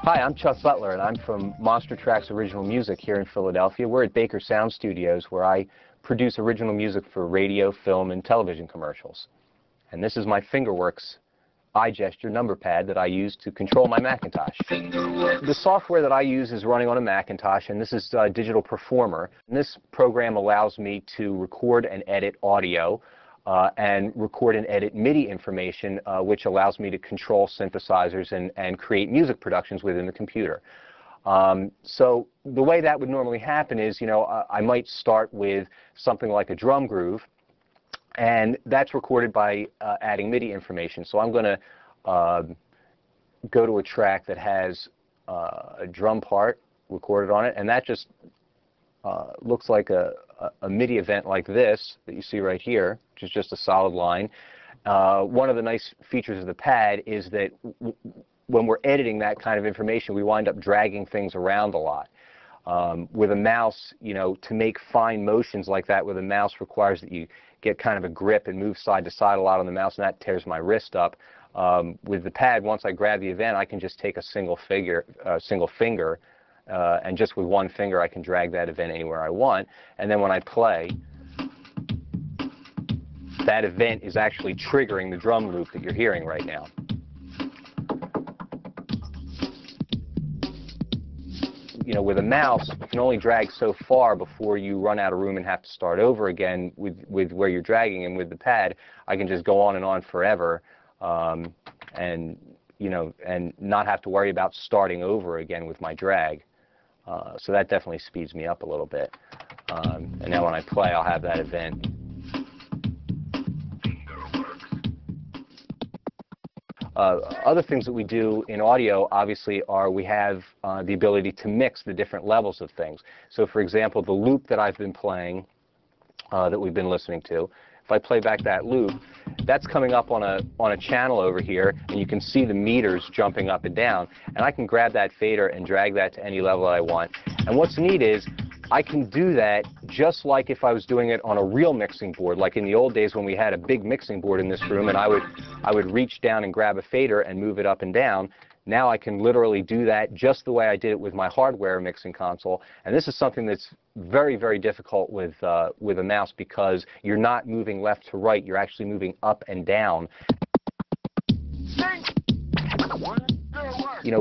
Hi, I'm Chuck Butler, and I'm from Monster Tracks Original Music here in Philadelphia. We're at Baker Sound Studios, where I produce original music for radio, film, and television commercials. And this is my Fingerworks iGesture number pad that I use to control my Macintosh. The software that I use is running on a Macintosh, and this is Digital Performer. And this program allows me to record and edit audio and record and edit MIDI information, which allows me to control synthesizers and create music productions within the computer. So the way that would normally happen is, I might start with something like a drum groove, and that's recorded by adding MIDI information. So I'm going to go to a track that has a drum part recorded on it, and that just looks like a MIDI event like this that you see right here, which is just a solid line. One of the nice features of the pad is that when we're editing that kind of information, we wind up dragging things around a lot. With a mouse, to make fine motions like that with a mouse requires that you get kind of a grip and move side to side a lot on the mouse, and that tears my wrist up. With the pad, once I grab the event, I can just take a single finger, and just with one finger I can drag that event anywhere I want. And then when I play, that event is actually triggering the drum loop that you're hearing right now. With a mouse, you can only drag so far before you run out of room and have to start over again with where you're dragging. And with the pad, I can just go on and on forever, and not have to worry about starting over again with my drag. So that definitely speeds me up a little bit. And now when I play, I'll have that event. Other things that we do in audio, obviously, are we have the ability to mix the different levels of things. So, for example, the loop that I've been playing, that we've been listening to, if I play back that loop, that's coming up on a channel over here, and you can see the meters jumping up and down. And I can grab that fader and drag that to any level that I want. And what's neat is I can do that just like if I was doing it on a real mixing board, like in the old days when we had a big mixing board in this room, and I would reach down and grab a fader and move it up and down. Now I can literally do that just the way I did it with my hardware mixing console. And this is something that's very, very difficult with a mouse, because you're not moving left to right, you're actually moving up and down.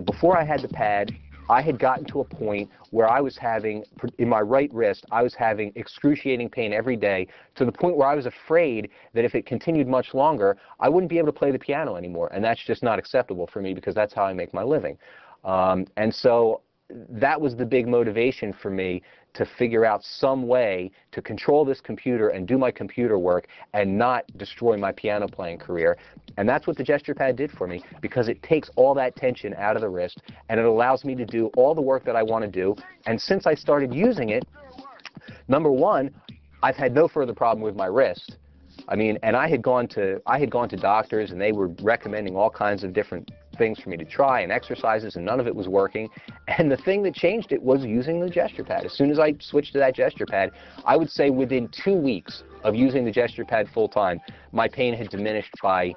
Before I had the pad, I had gotten to a point where I was having, in my right wrist, I was having excruciating pain every day, to the point where I was afraid that if it continued much longer, I wouldn't be able to play the piano anymore. And that's just not acceptable for me, because that's how I make my living. And so that was the big motivation for me, to figure out some way to control this computer and do my computer work and not destroy my piano playing career. And that's what the gesture pad did for me, because it takes all that tension out of the wrist and it allows me to do all the work that I want to do. And since I started using it, number one, I've had no further problem with my wrist. And I had gone to doctors, and they were recommending all kinds of different things for me to try and exercises, and none of it was working. And the thing that changed it was using the gesture pad. As soon as I switched to that gesture pad, I would say within 2 weeks of using the gesture pad full time, my pain had diminished by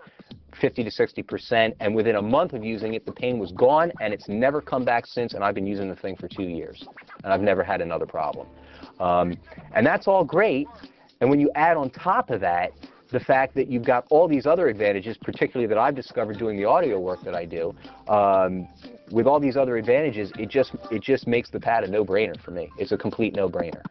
50 to 60%, and within a month of using it, the pain was gone, and it's never come back since, and I've been using the thing for 2 years, and I've never had another problem. And that's all great. And when you add on top of that the fact that you've got all these other advantages, particularly that I've discovered doing the audio work that I do, with all these other advantages, it just makes the pad a no-brainer for me. It's a complete no-brainer.